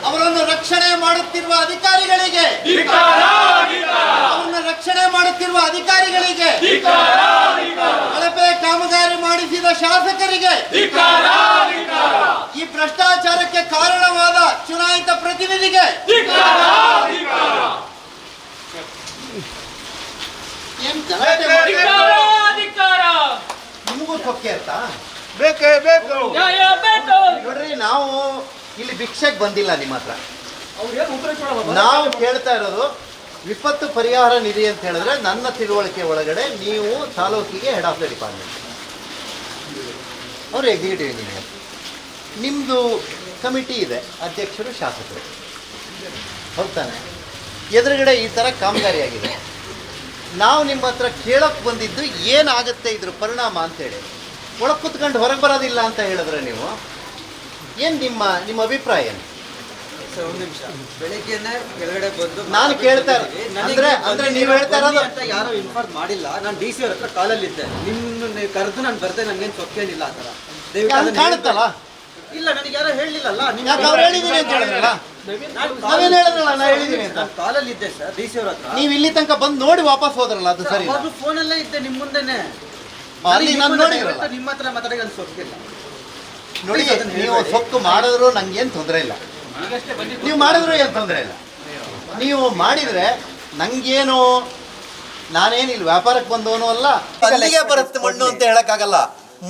ಅವರನ್ನು ರಕ್ಷಣೆ ಮಾಡುತ್ತಿರುವ ಅಧಿಕಾರಿಗಳಿಗೆ, ಅವರನ್ನು ರಕ್ಷಣೆ ಮಾಡುತ್ತಿರುವ ಅಧಿಕಾರಿಗಳಿಗೆ, ಕಳಪೆ ಕಾಮಗಾರಿ ಮಾಡಿಸಿದ ಶಾಸಕರಿಗೆ, ಈ ಭ್ರಷ್ಟಾಚಾರಕ್ಕೆ ಕಾರಣವಾದ ಚುನಾಯಿತ ಪ್ರತಿನಿಧಿಗೆ ನಿಮಗೂ ಸೊಕ್ಕೆ ಅಂತ ಬೇಕೇ ಬೇಕು. ನೋಡ್ರಿ, ನಾವು ಇಲ್ಲಿ ಭಿಕ್ಷೆಗೆ ಬಂದಿಲ್ಲ ನಿಮ್ಮ ಹತ್ರ. ನಾವು ಕೇಳ್ತಾ ಇರೋದು ವಿಪತ್ತು ಪರಿಹಾರ ನಿಧಿ ಅಂತ ಹೇಳಿದ್ರೆ ನನ್ನ ತಿಳುವಳಿಕೆ ಒಳಗಡೆ ನೀವು ತಾಲೂಕಿಗೆ ಹೆಡ್ ಆಫ್ ದ ಡಿಪಾರ್ಟ್ಮೆಂಟ್, ಅವರು ಎಕ್ಸಿಕ್ಯೂಟಿವ್ ಇಂಜಿನಿಯರ್, ನಿಮ್ಮದು ಕಮಿಟಿ ಇದೆ, ಅಧ್ಯಕ್ಷರು ಶಾಸಕರು, ಹೋಗ್ತಾನೆ ಎದುರುಗಡೆ ಈ ಥರ ಕಾಮಗಾರಿ ಆಗಿದೆ. ನಾವು ನಿಮ್ಮ ಹತ್ರ ಕೇಳೋಕ್ಕೆ ಬಂದಿದ್ದು ಏನಾಗುತ್ತೆ ಇದ್ರ ಪರಿಣಾಮ ಅಂತೇಳಿ. ಒಳಗೆ ಕುತ್ಕೊಂಡು ಹೊರಗೆ ಬರೋದಿಲ್ಲ ಅಂತ ಹೇಳಿದ್ರೆ ನೀವು ಏನು ನಿಮ್ಮ ಅಭಿಪ್ರಾಯ ಏನು? ಒಂದು ನಿಮಿಷ, ಬೆಳಿಗ್ಗೆನೆ ಕೆಳಗಡೆ ಬಂದು ನಾನು ಕೇಳ್ತಾ ಅಂದ್ರೆ ನೀವು ಹೇಳ್ತಾ ಇರೋದು ಅಂತ ಯಾರು ಇನ್ಫಾರ್ಮ್ ಮಾಡಿಲ್ಲ. ನಾನು ಡಿ ಸಿ ಅವ್ರ ಹತ್ರ ಕಾಲಲ್ಲಿದ್ದೆ, ನಿಮ್ಮನ್ನ ಕರೆದು ನಾನು ಬರ್ದೆ, ನನಗೇನು ಸೊಕ್ಕೇನಿಲ್ಲ ಆ ಥರ. ದಯವಿಟ್ಟು ಕಾಣುತ್ತಲ್ಲ. ಇಲ್ಲ, ನನಗೆ ಯಾರು ಹೇಳಿಲ್ಲಲ್ಲ. ಯಾಕೆ ಅವ್ರು ಹೇಳಿದ್ದೀನಿ ಅಂತ ಹೇಳಿದ್ರಲ್ಲ? ನಾವೇನು ಹೇಳಿದ್ರಲ್ಲ, ನಾನು ಹೇಳಿದ್ದೀನಿ ಅಂತ. ಕಾಲಲ್ಲಿದ್ದೆ ಸರ್ ಡಿ ಸಿ ಅವ್ರ ಹತ್ರ. ನೀವು ಇಲ್ಲಿ ತನಕ ಬಂದು ನೋಡಿ ವಾಪಸ್ ಹೋದ್ರಲ್ಲ, ಅದು ಸರಿ. ಅದು ಫೋನಲ್ಲೇ ಇದ್ದೆ ನಿಮ್ಮ ಮುಂದೆನೆ. ಅಲ್ಲಿ ನಾನು ನೋಡಿರಲ್ಲ. ನಿಮ್ಮ ಹತ್ರ ಮಾತಾಡಿ ನಾನು ಸೊಕ್ಕಿಲ್ಲ. ನೋಡಿ, ನೀವು ಸೊಕ್ಕು ಮಾಡಿದ್ರು ನಂಗೇನು ತೊಂದರೆ ಇಲ್ಲ, ನೀವು ಮಾಡಿದ್ರು ಏನು ತೊಂದರೆ ಇಲ್ಲ. ನೀವು ಮಾಡಿದರೆ ನಂಗೇನು, ನಾನೇನಿಲ್ಲ ವ್ಯಾಪಾರಕ್ಕೆ ಬಂದವನು ಅಲ್ಲ. ಅಲ್ಲಿಗೆ ಬರುತ್ತೆ ಮಣ್ಣು ಅಂತ ಹೇಳೋಕ್ಕಾಗಲ್ಲ.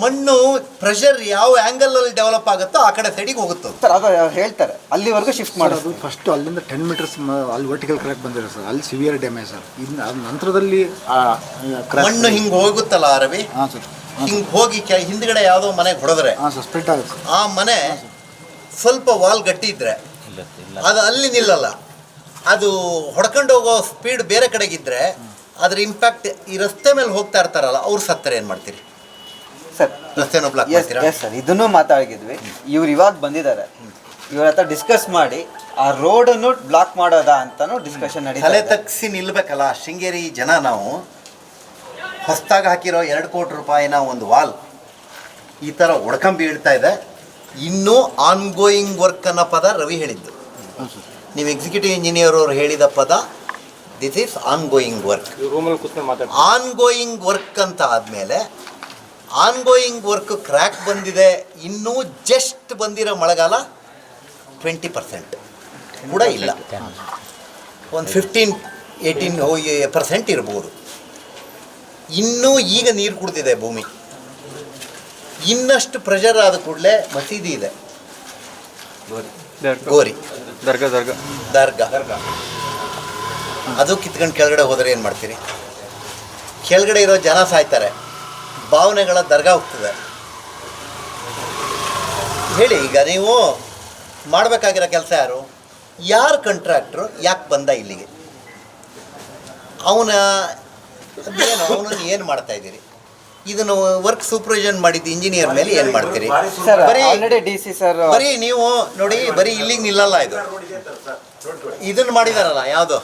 ಮಣ್ಣು ಪ್ರೆಷರ್ ಯಾವ ಆ್ಯಂಗಲಲ್ಲಿ ಡೆವಲಪ್ ಆಗುತ್ತೋ ಆ ಕಡೆ ಸೈಡಿಗೆ ಹೋಗುತ್ತೆ ಸರ್. ಅದು ಹೇಳ್ತಾರೆ ಅಲ್ಲಿವರೆಗೂ ಶಿಫ್ಟ್ ಮಾಡೋದು. ಫಸ್ಟು ಅಲ್ಲಿಂದ 10 ಮೀಟರ್ಸ್ ಅಲ್ಲಿ ವರ್ಟಿಕಲ್ ಕ್ರ್ಯಾಕ್ ಬಂದಿರೋ ಸರ್, ಅಲ್ಲಿ ಸಿವಿಯರ್ ಡ್ಯಾಮೇಜ್ ಸರ್. ಇನ್ನು ಅದ ನಂತರದಲ್ಲಿ ಮಣ್ಣು ಹಿಂಗೆ ಹೋಗುತ್ತಲ್ಲ ರವಿ, ಹಾಂ ಸರ್, ಹಿಂಗೆ ಹೋಗಿ ಹಿಂದ್ಗಡೆ ಯಾವುದೋ ಮನೆಗೆ ಹೊಡೆದ್ರೆ ಹಾಂ ಸರ್, ಸ್ಪ್ಲಿಟ್ ಆಗುತ್ತೆ. ಆ ಮನೆ ಸ್ವಲ್ಪ ವಾಲ್ ಗಟ್ಟಿ ಇದ್ರೆ ಅದು ಅಲ್ಲಿ ನಿಲ್ಲಲ್ಲ. ಅದು ಹೊಡ್ಕೊಂಡು ಹೋಗೋ ಸ್ಪೀಡ್ ಬೇರೆ ಕಡೆಗಿದ್ರೆ ಅದ್ರ ಇಂಪ್ಯಾಕ್ಟ್ ಈ ರಸ್ತೆ ಮೇಲೆ ಹೋಗ್ತಾ ಇರ್ತಾರಲ್ಲ, ಅವ್ರು ಸತ್ತಾರೆ ಏನು ಮಾಡ್ತೀರಿ ಸರ್? ರಸ್ತೆನೂ ಬ್ಲಾಕ್ ಮಾಡ್ತೀರಾ? ಎಸ್ ಸರ್, ಇದನ್ನು ಮಾತಾಡಿದ್ವಿ. ಇವ್ರು ಇವಾಗ ಬಂದಿದ್ದಾರೆ, ಇವ್ರ ಹತ್ರ ಡಿಸ್ಕಸ್ ಮಾಡಿ ಆ ರೋಡನ್ನು ಬ್ಲಾಕ್ ಮಾಡೋದಾ ಅಂತಾನು ಡಿಸ್ಕಷನ್ ನಡೀತಾ ತಲೆ ಇದೆ. ತಗ್ಸಿ ನಿಲ್ಬೇಕಲ್ಲ. ಶೃಂಗೇರಿ ಜನ ನಾವು ಹೊಸದಾಗಿ ಹಾಕಿರೋ 2 ಕೋಟಿ ರೂಪಾಯಿನ ಒಂದು ವಾಲ್ ಈ ಥರ ಬೀಳ್ತಾ ಇದೆ. ಇನ್ನೂ ಆನ್ಗೋಯಿಂಗ್ ವರ್ಕ್ ಅನ್ನೋ ಪದ ರವಿ ಹೇಳಿದ್ದು. ನೀವು ಎಕ್ಸಿಕ್ಯೂಟಿವ್ ಇಂಜಿನಿಯರ್ ಅವರು ಹೇಳಿದ ಪದ this is ongoing work. Ongoing work ಅಂತ ಆದಮೇಲೆ ಆನ್ಗೋಯಿಂಗ್ ವರ್ಕ್ ಕ್ರ್ಯಾಕ್ ಬಂದಿದೆ. ಇನ್ನೂ ಜಸ್ಟ್ ಬಂದಿರೋ ಮಳೆಗಾಲ 20% ಕೂಡ ಇಲ್ಲ, ಒಂದು 15-18% ಇರ್ಬೋದು. ಇನ್ನೂ ಈಗ ನೀರು ಕುಡ್ದಿದೆ ಭೂಮಿ. ಇನ್ನಷ್ಟು ಪ್ರೆಷರ್ ಆದ ಕೂಡಲೇ ಮಸೀದಿ ಇದೆ, ಗೋರಿ ದರ್ಗಾ, ಅದು ಕಿತ್ಕೊಂಡು ಕೆಳಗಡೆ ಹೋದರೆ ಏನು ಮಾಡ್ತೀರಿ? ಕೆಳಗಡೆ ಇರೋ ಜನ ಸಾಯ್ತಾರೆ, ಭಾವನೆಗಳ ದರ್ಗಾ ಹೋಗ್ತದೆ. ಹೇಳಿ, ಈಗ ನೀವು ಮಾಡಬೇಕಾಗಿರೋ ಕೆಲಸ ಯಾರು ಕಾಂಟ್ರಾಕ್ಟ್ರು, ಯಾಕೆ ಬಂದ ಇಲ್ಲಿಗೆ? ಅವನನ್ನು ಏನು ಮಾಡ್ತಾ ಇದ್ದೀರಿ? ಇದನ್ನು ವರ್ಕ್ ಸೂಪರ್ವಿಷನ್ ಮಾಡಿದ್ದು ಇಂಜಿನಿಯರ್ ಮೇಲೆ ಏನು ಮಾಡ್ತೀರಿ? ಬರೀ ನೀವು ನೋಡಿ, ಬರೀ ಇಲ್ಲಿಗೆ ನಿಲ್ಲಲ್ಲ. ಇದನ್ನು ಮಾಡಿದಾರಲ್ಲ ಯಾವುದು,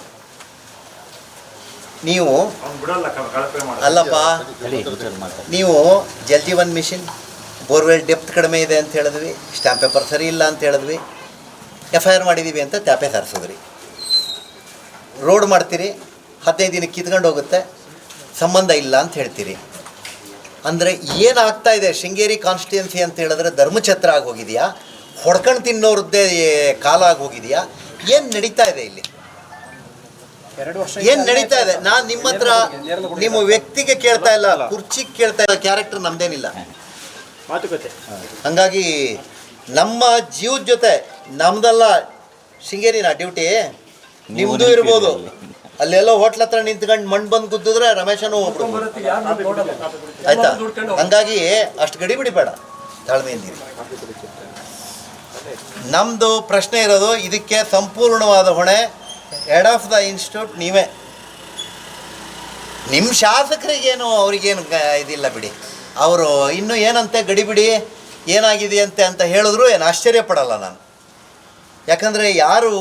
ನೀವು ಅಲ್ಲಪ್ಪ, ನೀವು Jal Jeevan mission, borewell depth ಕಡಿಮೆ ಇದೆ ಅಂತ ಹೇಳಿದ್ವಿ, ಸ್ಟ್ಯಾಂಪ್ ಪೇಪರ್ ಸರಿ ಇಲ್ಲ ಅಂತ ಹೇಳಿದ್ವಿ, FIR ಮಾಡಿದ್ದೀವಿ ಅಂತ ತ್ಯಾಪೆ ಸಾರಿಸಿದ್ರಿ. ರೋಡ್ ಮಾಡ್ತೀರಿ, 15 ದಿನಕ್ಕೆ ಕಿತ್ಕೊಂಡು ಹೋಗುತ್ತೆ, ಸಂಬಂಧ ಇಲ್ಲ ಅಂತ ಹೇಳ್ತೀರಿ. ಅಂದರೆ ಏನಾಗ್ತಾ ಇದೆ? ಶೃಂಗೇರಿ ಕಾನ್ಸ್ಟಿಟ್ಯೂನ್ಸಿ ಅಂತ ಹೇಳಿದ್ರೆ ಧರ್ಮಛತ್ರ ಆಗಿ ಹೋಗಿದೆಯಾ? ಹೊಡ್ಕೊಂಡು ತಿನ್ನೋರದ್ದೇ ಕಾಲ ಆಗಿ ಹೋಗಿದೆಯಾ? ಏನು ನಡೀತಾ ಇದೆ ಇಲ್ಲಿ? ಏನು ನಡೀತಾ ಇದೆ? ನಾನು ನಿಮ್ಮ ಹತ್ರ ನಿಮ್ಮ ವ್ಯಕ್ತಿಗೆ ಕೇಳ್ತಾ ಇಲ್ಲ, ಕುರ್ಚಿಗೆ ಕೇಳ್ತಾ ಇಲ್ಲ. ಕ್ಯಾರೆಕ್ಟರ್ ನಮ್ದೇನಿಲ್ಲ. ಹಂಗಾಗಿ ನಮ್ಮ ಜೀವದ ಜೊತೆ ನಮ್ದಲ್ಲ ಶೃಂಗೇರಿನ ಡ್ಯೂಟಿ, ನಿಮ್ಮದು ಇರ್ಬೋದು. ಅಲ್ಲೆಲ್ಲೋ ಹೋಟ್ಲ್ ಹತ್ರ ನಿಂತ್ಕೊಂಡು ಮಣ್ಣು ಬಂದು ಗುದ್ದಿದ್ರೆ ರಮೇಶನೂ ಹೋಗ್ಬಿಡ್ಬೋದು, ಆಯ್ತಾ? ಹಂಗಾಗಿ ಅಷ್ಟು ಗಡಿಬಿಡಿ ಬೇಡ, ತಾಳ್ಮೆಯಿಂದಿರಿ. ನಮ್ಮದು ಪ್ರಶ್ನೆ ಇರೋದು, ಇದಕ್ಕೆ ಸಂಪೂರ್ಣವಾದ ಹೊಣೆ ಹೆಡ್ ಆಫ್ ದ ಇನ್ಸ್ಟಿಟ್ಯೂಟ್ ನೀವೇ. ನಿಮ್ಮ ಶಾಸಕರಿಗೇನು ಅವ್ರಿಗೇನು ಇದಿಲ್ಲ ಬಿಡಿ. ಅವರು ಇನ್ನೂ ಏನಂತೆ ಗಡಿಬಿಡಿ ಏನಾಗಿದೆಯಂತೆ ಅಂತ ಹೇಳಿದ್ರು ಏನು ಆಶ್ಚರ್ಯ ಪಡಲ್ಲ ನಾನು. ಯಾಕಂದರೆ ಯಾರು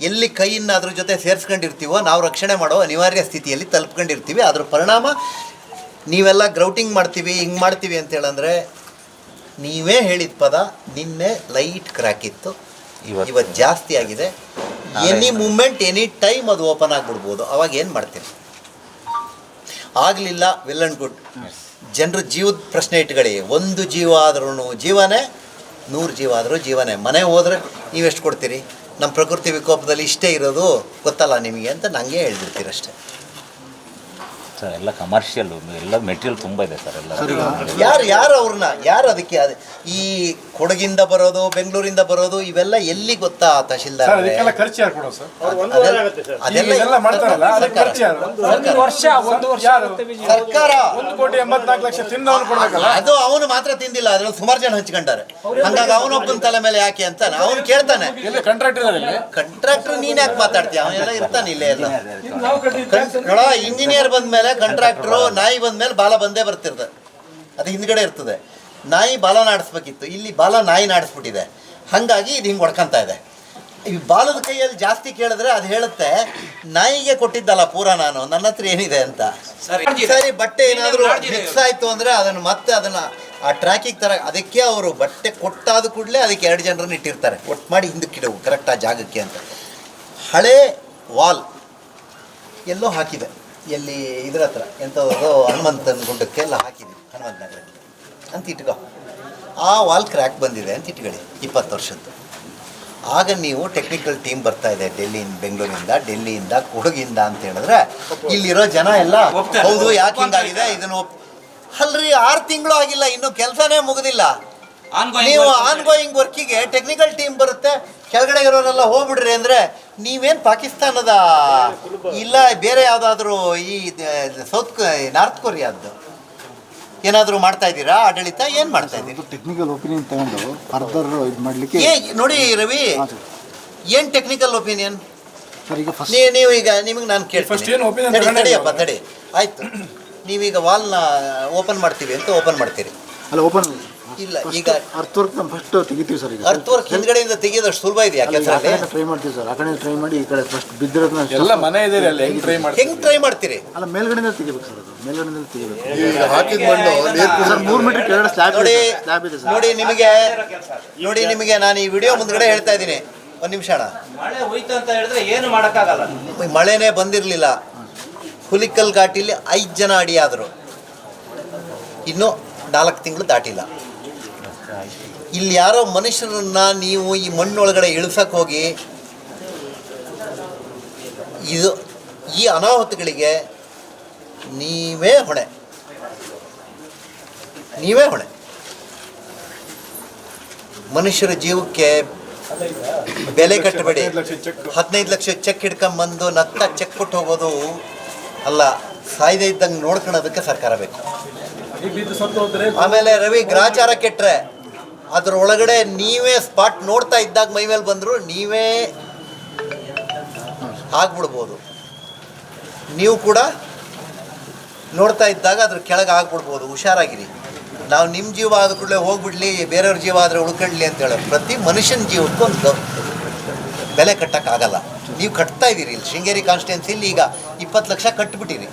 ಎಲ್ಲಿ ಕೈಯನ್ನು ಅದ್ರ ಜೊತೆ ಸೇರಿಸ್ಕೊಂಡಿರ್ತೀವೋ ನಾವು ರಕ್ಷಣೆ ಮಾಡೋ ಅನಿವಾರ್ಯ ಸ್ಥಿತಿಯಲ್ಲಿ ತಲುಪ್ಕೊಂಡಿರ್ತೀವಿ. ಅದ್ರ ಪರಿಣಾಮ ನೀವೆಲ್ಲ ಗ್ರೌಟಿಂಗ್ ಮಾಡ್ತೀವಿ, ಹಿಂಗೆ ಮಾಡ್ತೀವಿ ಅಂತೇಳಂದರೆ, ನೀವೇ ಹೇಳಿದ ಪದ ನಿನ್ನೆ ಲೈಟ್ ಕ್ರ್ಯಾಕ್ ಇತ್ತು, ಇವತ್ತು ಜಾಸ್ತಿ ಆಗಿದೆ. ಎನಿ ಮೂಮೆಂಟ್ ಎನಿ ಟೈಮ್ ಅದು ಓಪನ್ ಆಗಿಬಿಡ್ಬೋದು. ಅವಾಗ ಏನು ಮಾಡ್ತೀರಿ? ಆಗಲಿಲ್ಲ, ವೆಲ್ ಆ್ಯಂಡ್ ಗುಡ್. ಜನರು ಜೀವದ ಪ್ರಶ್ನೆ ಇಟ್ಕೊಳ್ಳಿ. ಒಂದು ಜೀವ ಆದ್ರೂ ಜೀವನೇ, 100 ಜೀವ ಆದರೂ ಜೀವನೇ. ಮನೆ ಹೋದರೆ ನೀವೆಷ್ಟು ಕೊಡ್ತೀರಿ? ನಮ್ಮ ಪ್ರಕೃತಿ ವಿಕೋಪದಲ್ಲಿ ಇಷ್ಟೇ ಇರೋದು ಗೊತ್ತಲ್ಲ ನಿಮಗೆ ಅಂತ ನನಗೆ ಹೇಳ್ಬಿಡ್ತೀರಿ ಅಷ್ಟೇ. ಸರ್ ಎಲ್ಲ ಕಮರ್ಷಿಯಲ್, ಎಲ್ಲ ಮೆಟೀರಿಯಲ್ ತುಂಬ ಇದೆ ಸರ್. ಎಲ್ಲ ಯಾರು ಅವ್ರನ್ನ ಯಾರು ಅದಕ್ಕೆ ಈ ಕೊಡಗಿಂದ ಬರೋದು, ಬೆಂಗಳೂರಿಂದ ಬರೋದು, ಇವೆಲ್ಲ ಎಲ್ಲಿ ಗೊತ್ತಾ ತಹಶೀಲ್ದಾರ್? ಖರ್ಚು ಯಾರು ಕೊಡೋ ಸರ್? ಅದೆಲ್ಲ ಮಾಡ್ತಾರಲ್ಲ, ಸರ್ಕಾರ 1,84,00,000 ತಿನ್ನೋನು ಕೊಡ್ಬೇಕಲ್ಲ. ಅದು ಅವನು ಮಾತ್ರ ತಿಂದಿಲ್ಲ, ಅದ್ರಲ್ಲಿ ಸುಮಾರು ಜನ ಹಂಚ್ಕೊಂಡಾರೆ. ಹಂಗಾಗಿ ಅವನೊಬ್ಬನ ತಲೆ ಮೇಲೆ ಯಾಕೆ ಅಂತ ಅವನು ಕೇಳ್ತಾನೆ. ಕಂಟ್ರಾಕ್ಟರ್ ನೀನ್ ಯಾಕೆ ಮಾತಾಡ್ತೀಯ? ಅವನೆಲ್ಲ ಇರ್ತಾನೆ ಇಲ್ಲೇ ಎಲ್ಲ. ನೋಡ, ಇಂಜಿನಿಯರ್ ಬಂದ್ಮೇಲೆ ಕಂಟ್ರಾಕ್ಟ್ರು, ನಾಯಿ ಬಂದ್ಮೇಲೆ ಬಾಲ ಬಂದೇ ಬರ್ತಿರ್ತದೆ. ಅದು ಹಿಂದ್ಗಡೆ ಇರ್ತದೆ. ನಾಯಿ ಬಾಲನ ಆಡಿಸ್ಬೇಕಿತ್ತು, ಇಲ್ಲಿ ಬಾಲ ನಾಯಿ ಆಡಿಸ್ಬಿಟ್ಟಿದೆ. ಹಾಗಾಗಿ ಇದು ಹಿಂಗೆ ಹೊಡ್ಕೊಂತ ಇದೆ. ಈ ಬಾಲದ ಕೈಯಲ್ಲಿ ಜಾಸ್ತಿ ಕೇಳಿದ್ರೆ ಅದು ಹೇಳುತ್ತೆ, ನಾಯಿಗೆ ಕೊಟ್ಟಿದ್ದಲ್ಲ ಪೂರ ನಾನು, ನನ್ನ ಹತ್ರ ಏನಿದೆ ಅಂತ. ಸರಿ, ಬಟ್ಟೆ ಏನಾದರೂ ಮಿಕ್ಸ್ ಆಯಿತು ಅಂದರೆ ಅದನ್ನು ಆ ಟ್ರ್ಯಾಕಿಗೆ ತರ, ಅದಕ್ಕೆ ಅವರು ಬಟ್ಟೆ ಕೊಟ್ಟಾದ ಕೂಡಲೇ ಅದಕ್ಕೆ 2 ಜನರನ್ನು ಇಟ್ಟಿರ್ತಾರೆ, ಒಟ್ಟು ಮಾಡಿ ಹಿಂದಕ್ಕೆ ಇಡವು ಕರೆಕ್ಟ್ ಆ ಜಾಗಕ್ಕೆ ಅಂತ. ಹಳೆ ವಾಲ್ ಎಲ್ಲೋ ಹಾಕಿದೆ, ಎಲ್ಲಿ ಇದ್ರ ಹತ್ರ ಎಂಥದ್ದು ಹನುಮಂತನ ಗುಡ್ಡಕ್ಕೆಲ್ಲ ಹಾಕಿದ್ವಿ, ಹನುಮಂತ ನಗರಕ್ಕೆ ಅಂತ ಇಟ್ಕೋ. ಆ ವಾಲ್ ಕ್ರ್ಯಾಕ್ ಬಂದಿದೆ ಅಂತ ಇಟ್ಕೊಳ್ಳಿ, 20 ವರ್ಷದ್ದು. ಆಗ ನೀವು ಟೆಕ್ನಿಕಲ್ ಟೀಮ್ ಬರ್ತಾ ಇದೆ ಡೆಲ್ಲಿಯಿಂದ ಕೊಡಗಿಂದ ಅಂತ ಹೇಳಿದ್ರೆ ಇಲ್ಲಿರೋ ಜನ ಎಲ್ಲ ಹೌದು ಯಾಕೆ ಹಿಂಗಾಗಿದೆ ಇದನ್ನು ಅಲ್ರಿ 6 ತಿಂಗಳು ಆಗಿಲ್ಲ, ಇನ್ನೂ ಕೆಲಸನೇ ಮುಗಿದಿಲ್ಲ. ನೀವು ಆನ್ಗೋಯಿಂಗ್ ವರ್ಕಿಗೆ ಟೆಕ್ನಿಕಲ್ ಟೀಮ್ ಬರುತ್ತೆ, ಕೆಳಗಡೆ ಇರೋರೆಲ್ಲ ಹೋಗ್ಬಿಡ್ರಿ ಅಂದರೆ ನೀವೇನು ಪಾಕಿಸ್ತಾನದ ಇಲ್ಲ ಬೇರೆ ಯಾವುದಾದ್ರೂ ಈ ನಾರ್ತ್ ಕೊರಿಯಾದ್ದು ಏನಾದರೂ ಮಾಡ್ತಾ ಇದ್ದೀರಾ? ಆಡಳಿತ ಏನು ಮಾಡ್ತಾ ಇದ್ದೀರಿ? ಟೆಕ್ನಿಕಲ್ ಒಪಿನಿಯನ್ ತಗೊಂಡು ಫರ್ದರ್ ಇದು ಮಾಡಲಿಕ್ಕೆ ನೋಡಿ ರವಿ, ಏನು ಟೆಕ್ನಿಕಲ್ ಒಪಿನಿಯನ್? ಸರ್ ಈಗ ಫಸ್ಟ್ ನೀವು ಈಗ ನಿಮಗೆ ನಾನು ಕೇಳ್ತೀನಿ, ತಡಿಯಪ್ಪ ತಡಿ, ಆಯಿತು. ನೀವೀಗ ವಾಲ್ನ ಓಪನ್ ಮಾಡ್ತೀವಿ ಅಂತ ಓಪನ್ ಮಾಡ್ತೀರಿ ಅಲ್ಲ, ಓಪನ್ ಇಲ್ಲ ಈಗ ಅರ್ತ್ ವರ್ಕ್ ನಾವು ಫಸ್ಟ್ ತೆಗಿತೀವಿ ಸರ್. ಈಗ ಅರ್ತ್ ವರ್ಕ್ ಹಿಂದ್ಗಡೆಯಿಂದ ತೆಗೆಯೋದಷ್ಟು ಸುಲಭ ಇದೆಯಾ ಕೆಲಸ? ಟ್ರೈ ಮಾಡ್ತೀವಿ ಸರ್, ಆ ಕಡೆ ಟ್ರೈ ಮಾಡಿ ಈ ಕಡೆ ಫಸ್ಟ್ ಬಿದ್ದಿರೋದನ್ನ ಎಲ್ಲ ಮನೆ ಇದೆ ಅಲ್ಲಿ ಹೆಂಗ್ ಟ್ರೈ ಮಾಡ್ತೀವಿ? ಹೆಂಗ್ ಟ್ರೈ ಮಾಡ್ತೀರಿ? ಅಲ್ಲ ಮೇಲ್ಗಡೆಯಿಂದ ತೆಗಿಬೇಕು ಸರ್, ಅದು ಮೇಲ್ಗಡೆಯಿಂದ ತೆಗಿಬೇಕು. ಈಗ ಹಾಕಿದ ಮಣ್ಣು ಸರ್ 3 ಮೀಟರ್ ಕೆಳಗಡೆ ಸ್ಲ್ಯಾಬ್ ಇದೆ ಸರ್. ನೋಡಿ ನಿಮಗೆ ನಾನು ಈ ವಿಡಿಯೋ ಮುಂದ್ಗಡೆ ಹೇಳ್ತಾ ಇದ್ದೀನಿ, ಒಂದು ನಿಮಿಷ ಅಣ್ಣ. ಮಳೆ ಹೋಯ್ತು ಅಂತ ಹೇಳಿದ್ರೆ ಏನು ಮಾಡೋಕ್ಕಾಗಲ್ಲ. ಮಳೆನೇ ಬಂದಿರಲಿಲ್ಲ, ಹುಲಿಕಲ್ ಘಾಟಿಲಿ 5 ಜನ ಅಡಿಯಾದರು, ಇನ್ನೂ 4 ತಿಂಗಳು ದಾಟಿಲ್ಲ. ಇಲ್ಲಿ ಯಾರೋ ಮನುಷ್ಯರನ್ನ ನೀವು ಈ ಮಣ್ಣೊಳಗಡೆ ಇಳಿಸಕ್ಕೆ ಹೋಗಿ ಈ ಅನಾಹುತಗಳಿಗೆ ನೀವೇ ಹೊಣೆ. ಮನುಷ್ಯರ ಜೀವಕ್ಕೆ ಬೆಲೆ ಕಟ್ಟಬೇಡಿ. 15 ಲಕ್ಷ ಚೆಕ್ ಹಿಡ್ಕೊಂಬಂದು ನತ್ತ ಚೆಕ್ ಕೊಟ್ಟು ಹೋಗೋದು ಅಲ್ಲ, ಸಾಯ್ದೆ ಇದ್ದಂಗೆ ನೋಡ್ಕೊಳ್ಳೋದಕ್ಕೆ ಸರ್ಕಾರ ಬೇಕು. ಆಮೇಲೆ ರವಿ, ಗ್ರಾಚಾರ ಕೆಟ್ಟರೆ ಅದ್ರ ಒಳಗಡೆ ನೀವೇ ಸ್ಪಾಟ್ ನೋಡ್ತಾ ಇದ್ದಾಗ ಮೈ ಮೇಲೆ ಬಂದರೂ ನೀವೇ ಆಗ್ಬಿಡ್ಬೋದು. ನೀವು ಕೂಡ ನೋಡ್ತಾ ಇದ್ದಾಗ ಅದ್ರ ಕೆಳಗೆ ಆಗ್ಬಿಡ್ಬೋದು, ಹುಷಾರಾಗಿರಿ. ನಾವು ನಿಮ್ಮ ಜೀವ ಆದ ಕೂಡಲೇ ಹೋಗ್ಬಿಡ್ಲಿ, ಬೇರೆಯವ್ರ ಜೀವ ಆದರೆ ಉಳ್ಕೊಳ್ಳಿ ಅಂತ ಹೇಳೋದು. ಪ್ರತಿ ಮನುಷ್ಯನ ಜೀವಕ್ಕೂ ಒಂದು ಬೆಲೆ ಕಟ್ಟೋಕ್ಕಾಗಲ್ಲ. ನೀವು ಕಟ್ತಾ ಇದ್ದೀರಿ. ಇಲ್ಲಿ ಶೃಂಗೇರಿ ಕಾನ್ಸ್ಟಿಟ್ಯೂನ್ಸಿಲಿ ಈಗ 20 ಲಕ್ಷ ಕಟ್ಟಿಬಿಟ್ಟಿರಿ,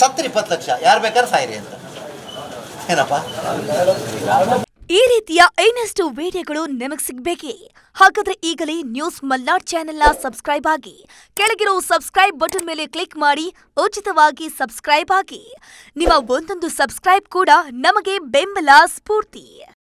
ಸತ್ತರಿ 20 ಲಕ್ಷ, ಯಾರು ಬೇಕಾದ್ರೆ ಸಾಯಿರಿ ಅಂತ. ಏನಪ್ಪ? ಈ ರೀತಿಯ ಇನ್ನಷ್ಟು ವಿಡಿಯೋಗಳು ನಿಮಗೆ ಸಿಗಬೇಕೇ? ಹಾಗಾದ್ರೆ ಈಗಲೇ ನ್ಯೂಸ್ ಮಲ್ನಾಡ್ ಚಾನೆಲ್ನ ಸಬ್ಸ್ಕ್ರೈಬ್ ಆಗಿ, ಕೆಳಗಿರೋ ಸಬ್ಸ್ಕ್ರೈಬ್ ಬಟನ್ ಮೇಲೆ ಕ್ಲಿಕ್ ಮಾಡಿ ಉಚಿತವಾಗಿ ಸಬ್ಸ್ಕ್ರೈಬ್ ಆಗಿ. ನಿಮ್ಮ ಒಂದೊಂದು ಸಬ್ಸ್ಕ್ರೈಬ್ ಕೂಡ ನಮಗೆ ಬೆಂಬಲ, ಸ್ಫೂರ್ತಿ.